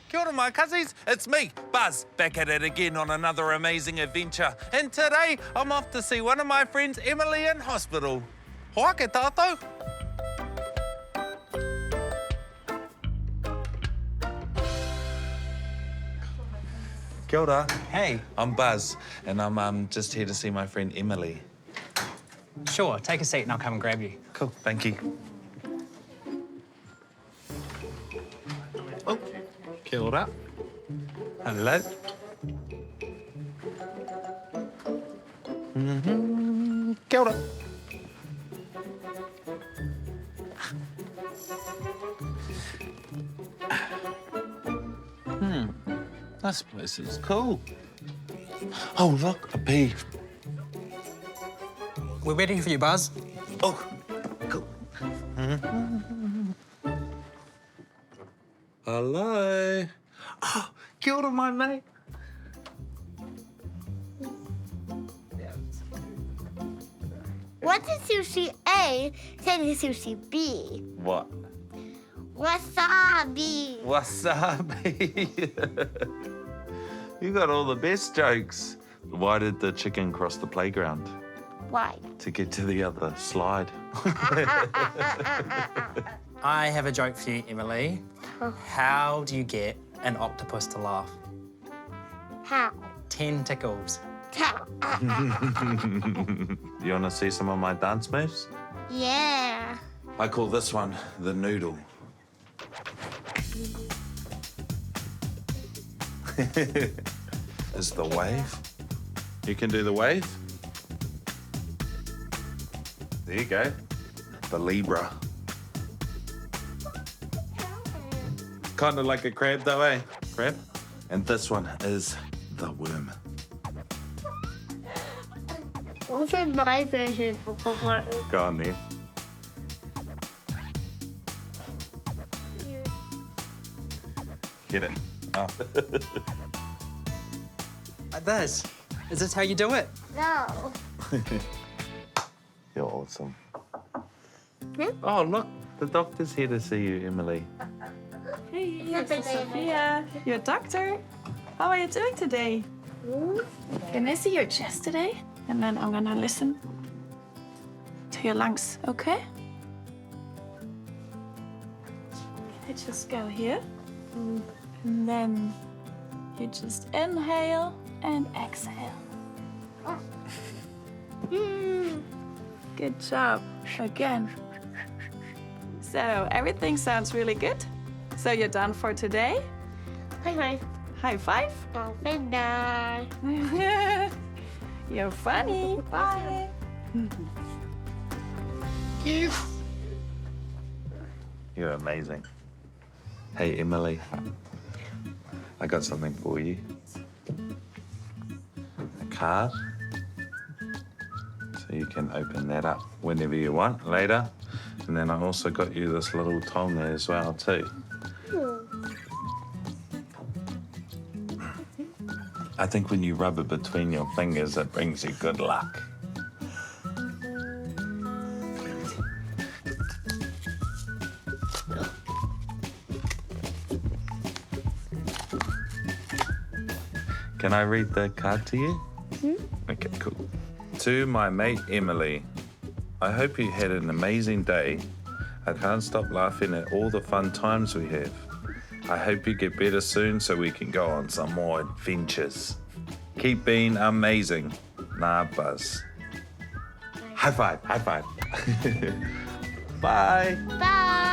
Kia ora, my cuzzies. It's me, Buzz, back at it again on another amazing adventure. And today, I'm off to see one of my friends, Emily, in hospital. Hoake tātou. Kia ora. Hey. I'm Buzz, and I'm just here to see my friend Emily. Sure, take a seat and I'll come and grab you. Cool, thank you. Oh, kia ora. Hello. Kia ora. This place is cool. Oh, look, a bee. We're waiting for you, Buzz. Oh, cool. Hello. Oh, kia ora, my mate. What does sushi A say to sushi B? What? Wasabi. Wasabi. You got all the best jokes. Why did the chicken cross the playground? Why? To get to the other slide. I have a joke for you, Emily. How do you get an octopus to laugh? How? 10 tickles. How? You want to see some of my dance moves? Yeah. I call this one the noodle. Is the wave. You can do the wave. There you go. The Libra. Kind of like a crab though, eh? Crab. And this one is the worm. What's my version? Go on then. Get it. Oh. Like this. Is this how you do it? No. You're awesome. Hmm? Oh, look. The doctor's here to see you, Emily. Hey, this is Sophia, your doctor. How are you doing today? Can I see your chest today? And then I'm gonna listen to your lungs, okay? I just go here. And then you just inhale and exhale. Good job. Again. So everything sounds really good. So you're done for today. Hi. High five. Bye. You're funny. Bye. You're amazing. Hey, Emily. I got something for you. A card. So you can open that up whenever you want later. And then I also got you this little tonga as well, too. I think when you rub it between your fingers, it brings you good luck. Can I read the card to you? Okay, cool. To my mate Emily, I hope you had an amazing day. I can't stop laughing at all the fun times we have. I hope you get better soon so we can go on some more adventures. Keep being amazing. Nah, Buzz. High five, high five. Bye. Bye.